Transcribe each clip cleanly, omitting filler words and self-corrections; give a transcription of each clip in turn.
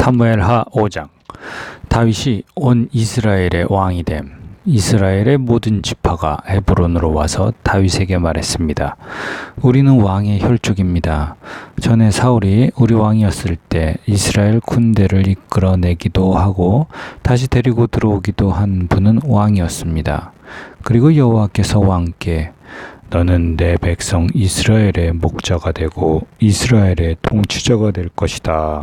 사무엘하 5장. 다윗이 온 이스라엘의 왕이 됨. 이스라엘의 모든 지파가 헤브론으로 와서 다윗에게 말했습니다. 우리는 왕의 혈족입니다. 전에 사울이 우리 왕이었을 때 이스라엘 군대를 이끌어내기도 하고 다시 데리고 들어오기도 한 분은 왕이었습니다. 그리고 여호와께서 왕께 너는 내 백성 이스라엘의 목자가 되고 이스라엘의 통치자가 될 것이다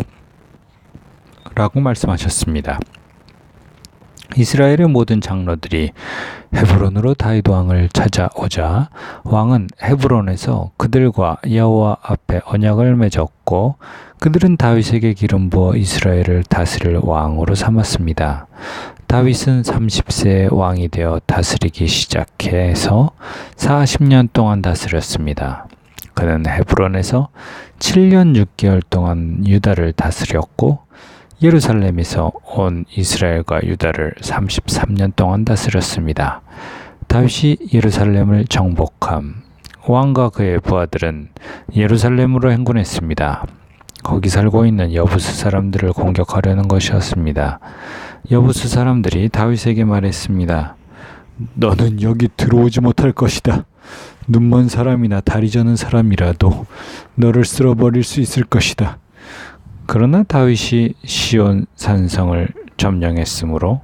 라고 말씀하셨습니다. 이스라엘의 모든 장로들이 헤브론으로 다윗 왕을 찾아오자 왕은 헤브론에서 그들과 여호와 앞에 언약을 맺었고 그들은 다윗에게 기름 부어 이스라엘을 다스릴 왕으로 삼았습니다. 다윗은 30세에 왕이 되어 다스리기 시작해서 40년 동안 다스렸습니다. 그는 헤브론에서 7년 6개월 동안 유다를 다스렸고 예루살렘에서 온 이스라엘과 유다를 33년 동안 다스렸습니다. 다윗이 예루살렘을 정복함. 왕과 그의 부하들은 예루살렘으로 행군했습니다. 거기 살고 있는 여부스 사람들을 공격하려는 것이었습니다. 여부스 사람들이 다윗에게 말했습니다. 너는 여기 들어오지 못할 것이다. 눈먼 사람이나 다리 저는 사람이라도 너를 쓸어버릴 수 있을 것이다. 그러나 다윗이 시온 산성을 점령했으므로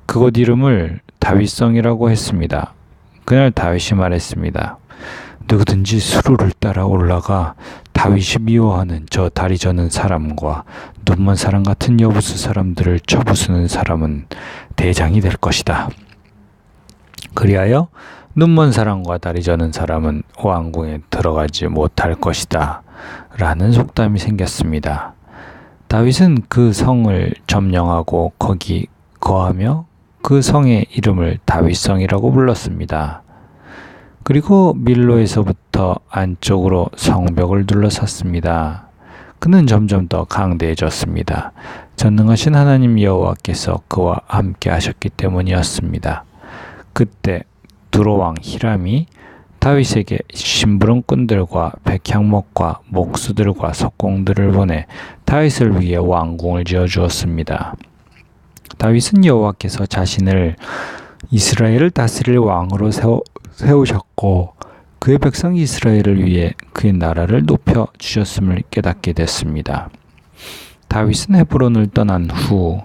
그곳 이름을 다윗성이라고 했습니다. 그날 다윗이 말했습니다. 누구든지 수로를 따라 올라가 다윗이 미워하는 저 다리 저는 사람과 눈먼 사람 같은 여부스 사람들을 쳐부수는 사람은 대장이 될 것이다. 그리하여 눈먼 사람과 다리 저는 사람은 왕궁에 들어가지 못할 것이다. 라는 속담이 생겼습니다. 다윗은 그 성을 점령하고 거기 거하며 그 성의 이름을 다윗성이라고 불렀습니다. 그리고 밀로에서부터 안쪽으로 성벽을 둘러쌌습니다. 그는 점점 더 강대해졌습니다. 전능하신 하나님 여호와께서 그와 함께 하셨기 때문이었습니다. 그때 두로왕 히람이 다윗에게 심부름꾼들과 백향목과 목수들과 석공들을 보내 다윗을 위해 왕궁을 지어주었습니다. 다윗은 여호와께서 자신을 이스라엘을 다스릴 왕으로 세우셨고 그의 백성 이스라엘을 위해 그의 나라를 높여 주셨음을 깨닫게 됐습니다. 다윗은 헤브론을 떠난 후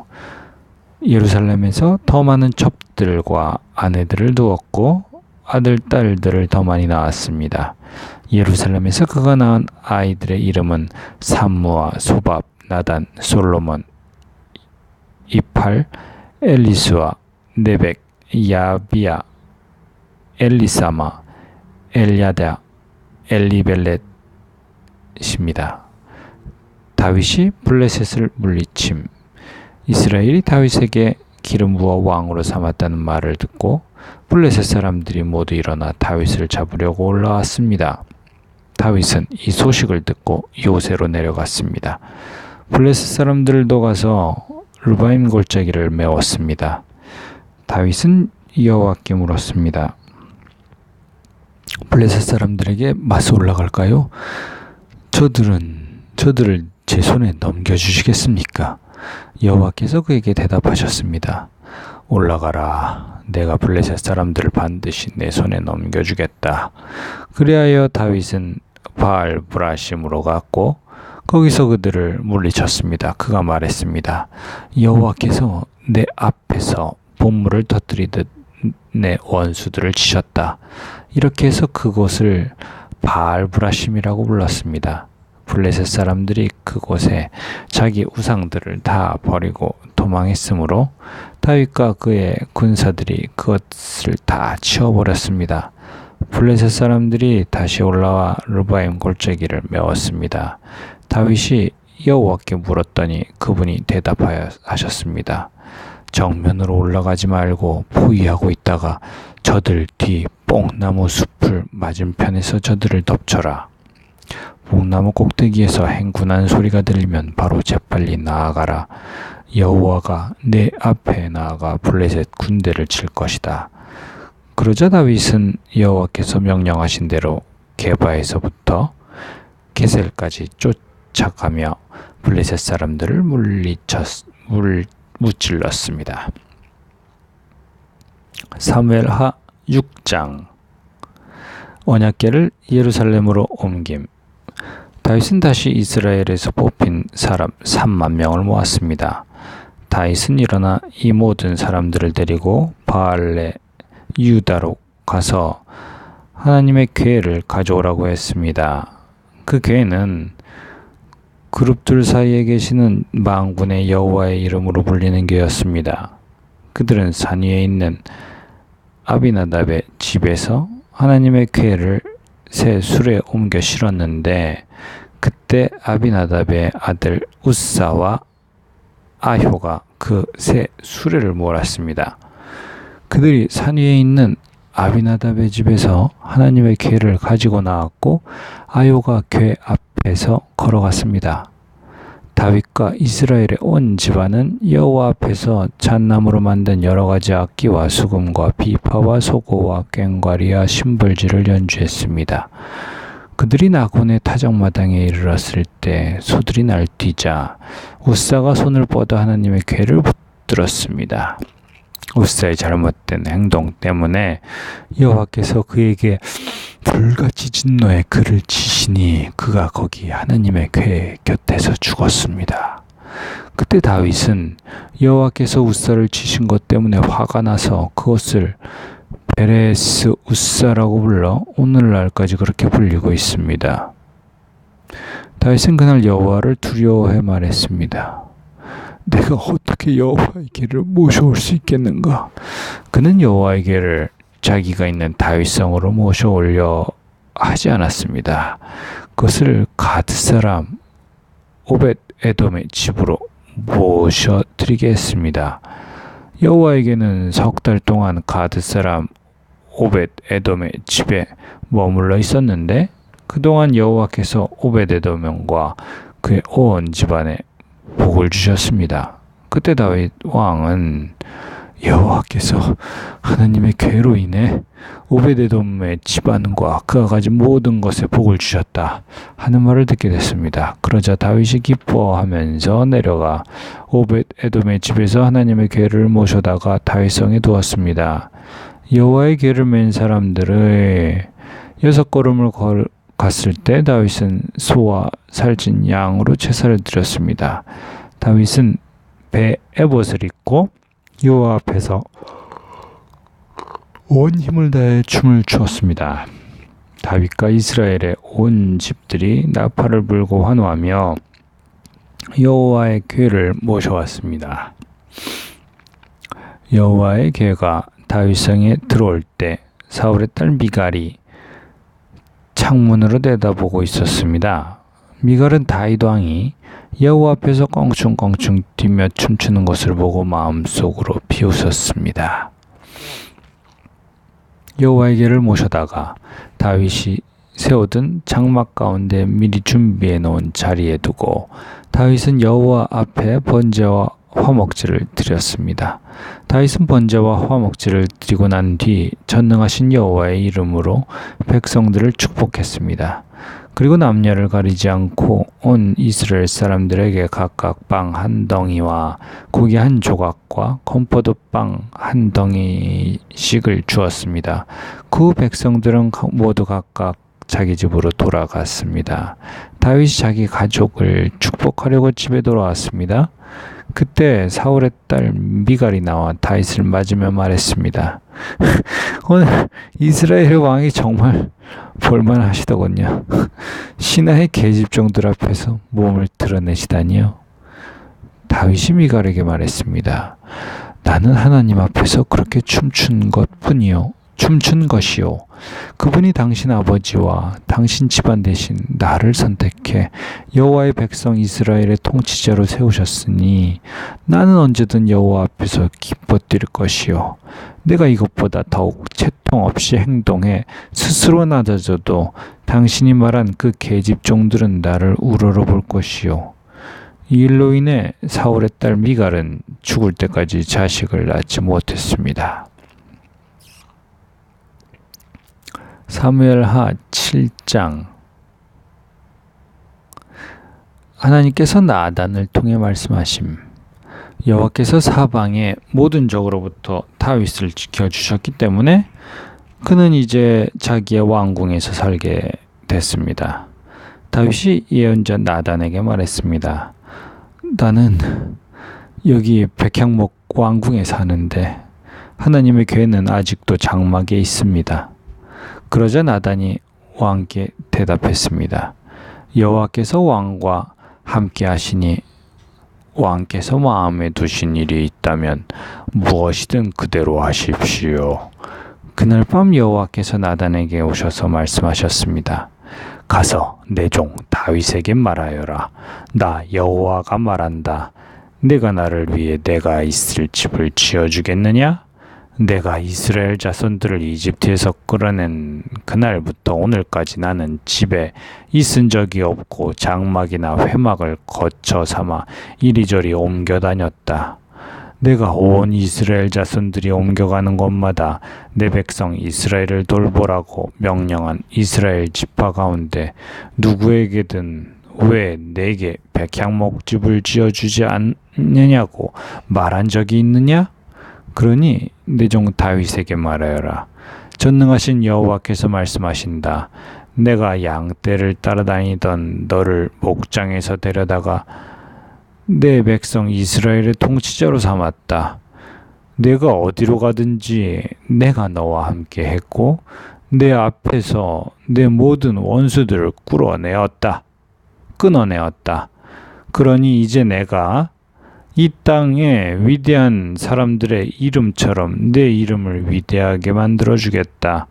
예루살렘에서 더 많은 첩들과 아내들을 두었고 아들, 딸들을 더 많이 낳았습니다. 예루살렘에서 그가 낳은 아이들의 이름은 삼무와 소밥, 나단, 솔로몬, 이팔, 엘리스와 네벡, 야비야, 엘리사마, 엘야다, 엘리벨렛입니다. 다윗이 블레셋을 물리침. 이스라엘이 다윗에게 기름 부어 왕으로 삼았다는 말을 듣고 블레셋 사람들이 모두 일어나 다윗을 잡으려고 올라왔습니다. 다윗은 이 소식을 듣고 요새로 내려갔습니다. 블레셋 사람들도 가서 르바임 골짜기를 메웠습니다. 다윗은 여호와께 물었습니다. 블레셋 사람들에게 맞서 올라갈까요? 저들을 제 손에 넘겨주시겠습니까? 여호와께서 그에게 대답하셨습니다. 올라가라. 내가 블레셋 사람들을 반드시 내 손에 넘겨주겠다. 그리하여 다윗은 바알 브라심으로 갔고 거기서 그들을 물리쳤습니다. 그가 말했습니다. 여호와께서 내 앞에서 본물을 터뜨리듯 내 원수들을 치셨다. 이렇게 해서 그곳을 바알 브라심이라고 불렀습니다. 블레셋 사람들이 그곳에 자기 우상들을 다 버리고 도망했으므로 다윗과 그의 군사들이 그것을 다 치워버렸습니다. 블레셋 사람들이 다시 올라와 르바임 골짜기를 메웠습니다. 다윗이 여호와께 물었더니 그분이 대답하셨습니다. 정면으로 올라가지 말고 포위하고 있다가 저들 뒤 뽕나무 숲을 맞은편에서 저들을 덮쳐라. 뽕나무 꼭대기에서 행군한 소리가 들리면 바로 재빨리 나아가라. 여호와가 내 앞에 나아가 블레셋 군대를 칠 것이다. 그러자 다윗은 여호와께서 명령하신 대로 게바에서부터 게셀까지 쫓아가며 블레셋 사람들을 무찔렀습니다. 사무엘하 6장. 언약궤를 예루살렘으로 옮김. 다윗은 다시 이스라엘에서 뽑힌 사람 3만 명을 모았습니다. 다윗은 일어나 이 모든 사람들을 데리고 바알레 유다로 가서 하나님의 궤를 가져오라고 했습니다. 그 궤는 그룹들 사이에 계시는 만군의 여호와의 이름으로 불리는 궤였습니다. 그들은 산 위에 있는 아비나답의 집에서 하나님의 궤를 새 수레에 옮겨 실었는데, 그때 아비나답의 아들 우사와 아효가 그 새 수레를 몰았습니다. 그들이 산 위에 있는 아비나답의 집에서 하나님의 궤를 가지고 나왔고, 아효가 궤 앞에서 걸어갔습니다. 다윗과 이스라엘의 온 집안은 여호와 앞에서 잣나무로 만든 여러 가지 악기와 수금과 비파와 소고와 꽹과리와 심벌지를 연주했습니다. 그들이 나곤의 타작마당에 이르렀을 때 소들이 날뛰자 우사가 손을 뻗어 하나님의 궤를 붙들었습니다. 우사의 잘못된 행동 때문에 여호와께서 그에게 불같이 진노의 글을 치시니 그가 거기 하나님의 궤 곁에서 죽었습니다. 그때 다윗은 여호와께서 우사를 치신 것 때문에 화가 나서 그것을 베레스 우사라고 불러 오늘날까지 그렇게 불리고 있습니다. 다윗은 그날 여호와를 두려워해 말했습니다. 내가 어떻게 여호와의 궤를 모셔올 수 있겠는가? 그는 여호와의 궤를 자기가 있는 다윗성으로 모셔오려 하지 않았습니다. 그것을 가드 사람 오벳 에돔의 집으로 모셔드리게 했습니다. 여호와에게는 석 달 동안 가드 사람 오벳 에돔의 집에 머물러 있었는데, 그동안 여호와께서 오벳 에돔과 그의 온 집안에 복을 주셨습니다. 그때 다윗 왕은 여호와께서 하나님의 궤로 인해 오벳에돔의 집안과 그가 가진 모든 것에 복을 주셨다 하는 말을 듣게 됐습니다. 그러자 다윗이 기뻐하면서 내려가 오벳에돔의 집에서 하나님의 궤를 모셔다가 다윗성에 두었습니다. 여호와의 궤를 맨 사람들의 6걸음을 갔을 때 다윗은 소와 살찐 양으로 제사를 드렸습니다. 다윗은 배 에봇을 입고 여호와 앞에서 온 힘을 다해 춤을 추었습니다. 다윗과 이스라엘의 온 집들이 나팔을 불고 환호하며 여호와의 궤를 모셔왔습니다. 여호와의 궤가 다윗성에 들어올 때 사울의 딸 미갈이 창문으로 내다보고 있었습니다. 미갈은 다윗 왕이 여호와 앞에서 껑충껑충 뛰며 춤추는 것을 보고 마음속으로 비웃었습니다. 여호와의 궤를 모셔다가 다윗이 세워둔 장막 가운데 미리 준비해 놓은 자리에 두고 다윗은 여호와 앞에 번제와 화목제를 드렸습니다. 다윗은 번제와 화목제를 드리고 난 뒤 전능하신 여호와의 이름으로 백성들을 축복했습니다. 그리고 남녀를 가리지 않고 온 이스라엘 사람들에게 각각 빵 한 덩이와 고기 한 조각과 건포도빵 한 덩이씩을 주었습니다. 그 백성들은 모두 각각 자기 집으로 돌아갔습니다. 다윗이 자기 가족을 축복하려고 집에 돌아왔습니다. 그때 사울의 딸 미갈이 나와 다윗을 맞으며 말했습니다. 오늘 이스라엘 왕이 정말 볼만하시더군요. 신하의 계집종들 앞에서 몸을 드러내시다니요. 다윗이 미갈에게 말했습니다. 나는 하나님 앞에서 그렇게 춤춘 것이요. 그분이 당신 아버지와 당신 집안 대신 나를 선택해 여호와의 백성 이스라엘의 통치자로 세우셨으니 나는 언제든 여호와 앞에서 기뻐 뛸 것이요. 내가 이것보다 더욱 채통 없이 행동해 스스로 낮아져도 당신이 말한 그 계집종들은 나를 우러러 볼 것이요. 이 일로 인해 사울의 딸 미갈은 죽을 때까지 자식을 낳지 못했습니다. 사무엘하 7장. 하나님께서 나단을 통해 말씀하심. 여호와께서 사방의 모든 적으로부터 다윗을 지켜주셨기 때문에 그는 이제 자기의 왕궁에서 살게 됐습니다. 다윗이 예언자 나단에게 말했습니다. 나는 여기 백향목 왕궁에 사는데 하나님의 궤는 아직도 장막에 있습니다. 그러자 나단이 왕께 대답했습니다. 여호와께서 왕과 함께 하시니 왕께서 마음에 두신 일이 있다면 무엇이든 그대로 하십시오. 그날 밤 여호와께서 나단에게 오셔서 말씀하셨습니다. 가서 내 종 다윗에게 말하여라. 나 여호와가 말한다. 내가 나를 위해 내가 있을 집을 지어주겠느냐? 내가 이스라엘 자손들을 이집트에서 끌어낸 그날부터 오늘까지 나는 집에 있은 적이 없고 장막이나 회막을 거처 삼아 이리저리 옮겨 다녔다. 내가 온 이스라엘 자손들이 옮겨가는 곳마다 내 백성 이스라엘을 돌보라고 명령한 이스라엘 지파 가운데 누구에게든 왜 내게 백향목집을 지어주지 않느냐고 말한 적이 있느냐? 그러니 내 종 다윗에게 말하여라. 전능하신 여호와께서 말씀하신다. 내가 양떼를 따라다니던 너를 목장에서 데려다가 내 백성 이스라엘의 통치자로 삼았다. 내가 어디로 가든지 내가 너와 함께 했고 내 앞에서 내 모든 원수들을 끊어내었다. 그러니 이제 내가 이 땅에 위대한 사람들의 이름처럼 내 이름을 위대하게 만들어주겠다.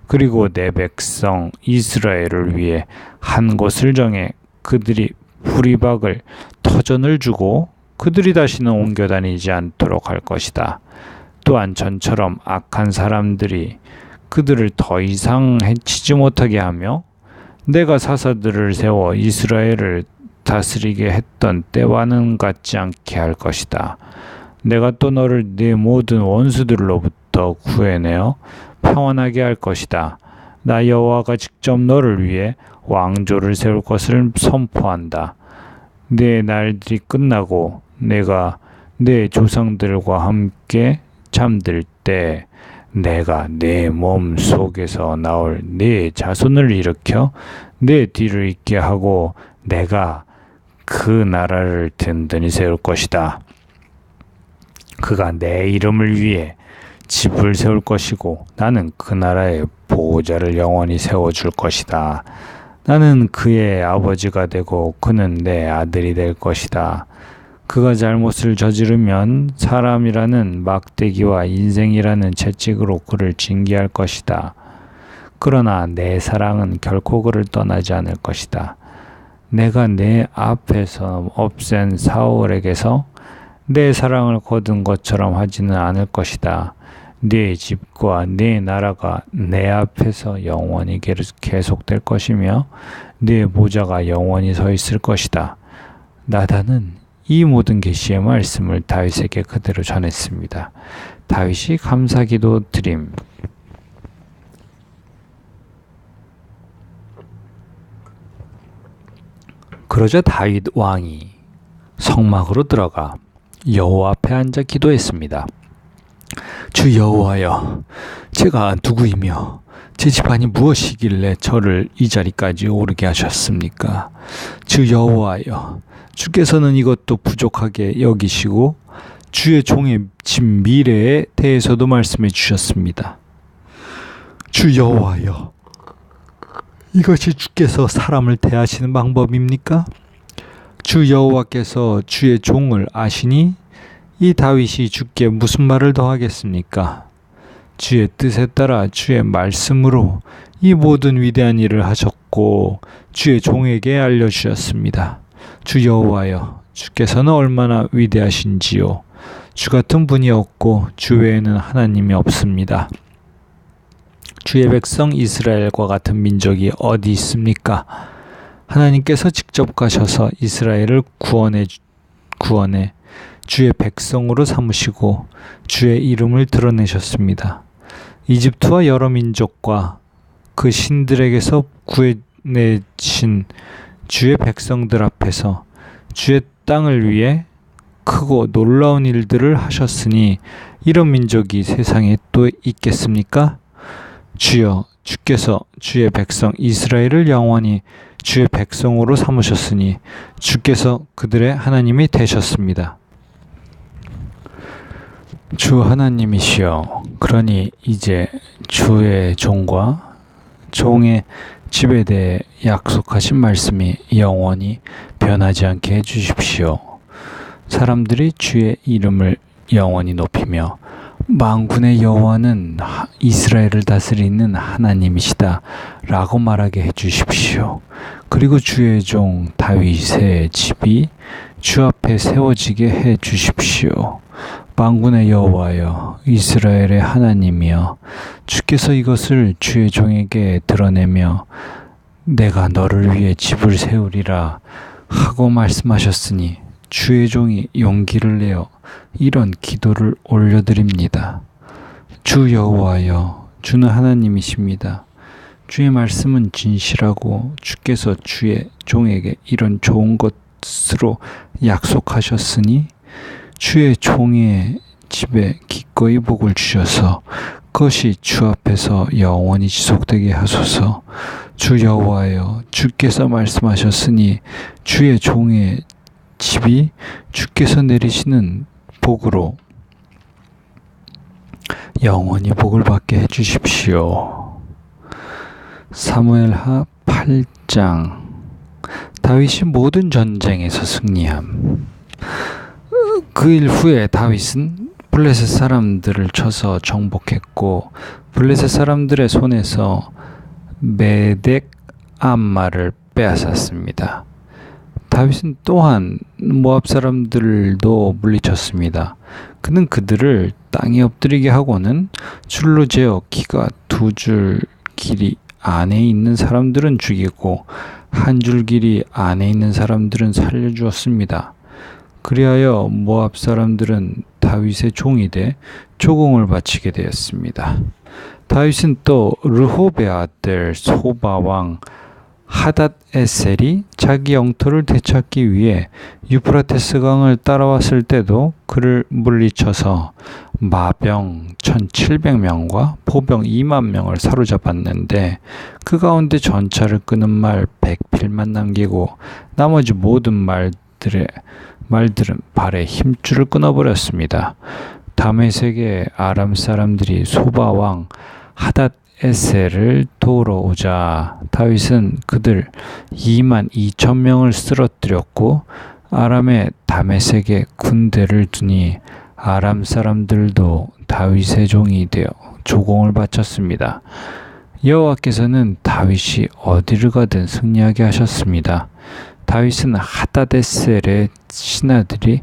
그리고 내 백성 이스라엘을 위해 한 곳을 정해 그들이 불이박을 터전을 주고 그들이 다시는 옮겨 다니지 않도록 할 것이다. 또한 전처럼 악한 사람들이 그들을 더 이상 해치지 못하게 하며 내가 사사들을 세워 이스라엘을 다스리게 했던 때와는 같지 않게 할 것이다. 내가 또 너를 네 모든 원수들로부터 구해내어 평안하게 할 것이다. 나 여호와가 직접 너를 위해 왕조를 세울 것을 선포한다. 내 날들이 끝나고 내가 내 조상들과 함께 잠들 때 내가 내 몸 속에서 나올 내 자손을 일으켜 내 뒤를 잇게 하고 내가 그 나라를 든든히 세울 것이다. 그가 내 이름을 위해 집을 세울 것이고 나는 그 나라의 보호자를 영원히 세워줄 것이다. 나는 그의 아버지가 되고 그는 내 아들이 될 것이다. 그가 잘못을 저지르면 사람이라는 막대기와 인생이라는 채찍으로 그를 징계할 것이다. 그러나 내 사랑은 결코 그를 떠나지 않을 것이다. 내가 내 앞에서 없앤 사울에게서 내 사랑을 거둔 것처럼 하지는 않을 것이다. 네 집과 네 나라가 내 앞에서 영원히 계속될 것이며 네 보좌가 영원히 서 있을 것이다. 나단은 이 모든 계시의 말씀을 다윗에게 그대로 전했습니다. 다윗이 감사기도 드림. 그러자 다윗 왕이 성막으로 들어가 여호와 앞에 앉아 기도했습니다. 주 여호와여, 제가 누구이며 제 집안이 무엇이길래 저를 이 자리까지 오르게 하셨습니까? 주 여호와여, 주께서는 이것도 부족하게 여기시고 주의 종의 집 미래에 대해서도 말씀해 주셨습니다. 주 여호와여, 이것이 주께서 사람을 대하시는 방법입니까? 주 여호와께서 주의 종을 아시니 이 다윗이 주께 무슨 말을 더하겠습니까? 주의 뜻에 따라 주의 말씀으로 이 모든 위대한 일을 하셨고 주의 종에게 알려주셨습니다. 주 여호와여, 주께서는 얼마나 위대하신지요. 주 같은 분이 없고 주 외에는 하나님이 없습니다. 주의 백성 이스라엘과 같은 민족이 어디 있습니까? 하나님께서 직접 가셔서 이스라엘을 구원해 주의 백성으로 삼으시고 주의 이름을 드러내셨습니다. 이집트와 여러 민족과 그 신들에게서 구해내신 주의 백성들 앞에서 주의 땅을 위해 크고 놀라운 일들을 하셨으니 이런 민족이 세상에 또 있겠습니까? 주여, 주께서 주의 백성 이스라엘을 영원히 주의 백성으로 삼으셨으니 주께서 그들의 하나님이 되셨습니다. 주 하나님이시여, 그러니 이제 주의 종과 종의 집에 대해 약속하신 말씀이 영원히 변하지 않게 해주십시오. 사람들이 주의 이름을 영원히 높이며 만군의 여호와는 이스라엘을 다스리는 하나님이시다 라고 말하게 해주십시오. 그리고 주의 종 다윗의 집이 주 앞에 세워지게 해주십시오. 만군의 여호와여, 이스라엘의 하나님이여, 주께서 이것을 주의 종에게 드러내며 내가 너를 위해 집을 세우리라 하고 말씀하셨으니 주의 종이 용기를 내어 이런 기도를 올려드립니다. 주 여호와여, 주는 하나님이십니다. 주의 말씀은 진실하고 주께서 주의 종에게 이런 좋은 것으로 약속하셨으니 주의 종의 집에 기꺼이 복을 주셔서 그것이 주 앞에서 영원히 지속되게 하소서. 주 여호와여, 주께서 말씀하셨으니 주의 종의 집이 주께서 내리시는 복으로 영원히 복을 받게 해주십시오. 사무엘하 8장. 다윗이 모든 전쟁에서 승리함. 그 일 후에 다윗은 블레셋 사람들을 쳐서 정복했고 블레셋 사람들의 손에서 메덱 암마를 빼앗았습니다. 다윗은 또한 모압 사람들도 물리쳤습니다. 그는 그들을 땅에 엎드리게 하고는 줄로 재어 키가 2줄 길이 안에 있는 사람들은 죽이고 1줄 길이 안에 있는 사람들은 살려주었습니다. 그리하여 모압 사람들은 다윗의 종이 돼 조공을 바치게 되었습니다. 다윗은 또 르홉의 아들 소바 왕 하닷에셀이 자기 영토를 되찾기 위해 유프라테스 강을 따라왔을 때도 그를 물리쳐서 마병 1,700명과 포병 2만 명을 사로잡았는데 그 가운데 전차를 끄는 말 100필만 남기고 나머지 모든 말들은 발에 힘줄을 끊어버렸습니다. 다메섹의 아람 사람들이 소바 왕 하닷에셀을 도우러 오자 다윗은 그들 22,000명을 쓰러뜨렸고 아람의 다메섹에 군대를 두니 아람 사람들도 다윗의 종이 되어 조공을 바쳤습니다. 여호와께서는 다윗이 어디를 가든 승리하게 하셨습니다. 다윗은 하닷에셀의 신하들이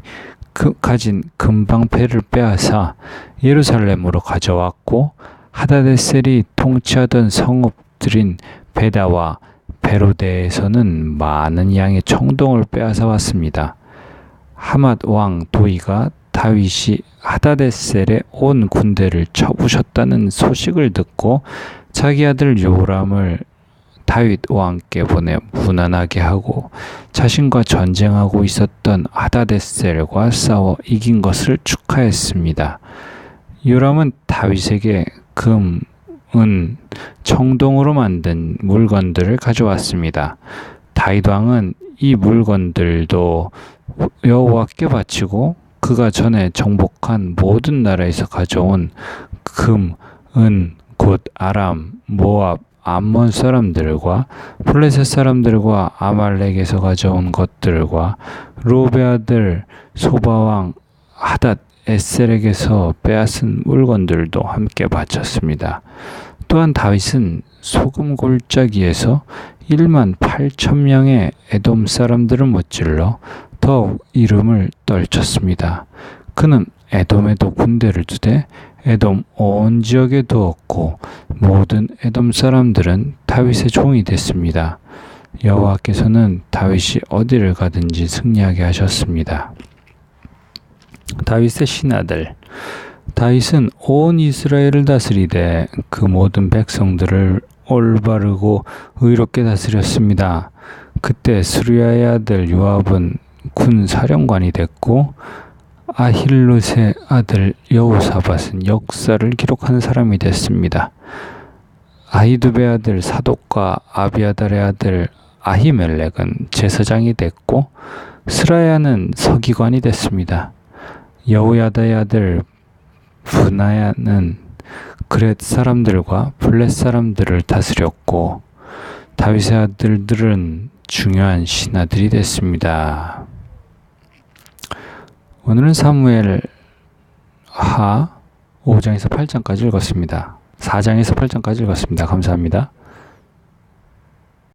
가진 금방패를 빼앗아 예루살렘으로 가져왔고 하닷에셀이 통치하던 성읍들인 베다와 베로데에서는 많은 양의 청동을 빼앗아 왔습니다. 하맛 왕 도이가 다윗이 하닷에셀의 온 군대를 쳐부셨다는 소식을 듣고 자기 아들 요람을 다윗 왕께 보내 무난하게 하고 자신과 전쟁하고 있었던 하닷에셀과 싸워 이긴 것을 축하했습니다. 요람은 다윗에게 금, 은, 청동으로 만든 물건들을 가져왔습니다. 다윗 왕은 이 물건들도 여호와께 바치고 그가 전에 정복한 모든 나라에서 가져온 금, 은, 곧 아람, 모압, 암몬 사람들과 블레셋 사람들과 아말렉에서 가져온 것들과 르홉의 아들 소바왕 하닷에셀에게서 빼앗은 물건들도 함께 바쳤습니다. 또한 다윗은 소금 골짜기에서 18,000명의 에돔 사람들을 못질러 더욱 이름을 떨쳤습니다. 그는 에돔에도 군대를 두되 에돔 온 지역에 두었고 모든 에돔 사람들은 다윗의 종이 됐습니다. 여호와께서는 다윗이 어디를 가든지 승리하게 하셨습니다. 다윗의 신하들. 다윗은 온 이스라엘을 다스리되 그 모든 백성들을 올바르고 의롭게 다스렸습니다. 그때 스루야의 아들 요압은 군 사령관이 됐고 아힐롯의 아들 여호사밧은 역사를 기록하는 사람이 됐습니다. 아히두베의 아들 사독과 아비아달의 아들 아히멜렉은 제사장이 됐고 스라야는 서기관이 됐습니다. 여호야다의 아들 브나야는 그렛 사람들과 블렛 사람들을 다스렸고 다윗의 아들들은 중요한 신하들이 됐습니다. 오늘은 사무엘 하 5장에서 8장까지 읽었습니다. 4장에서 8장까지 읽었습니다. 감사합니다.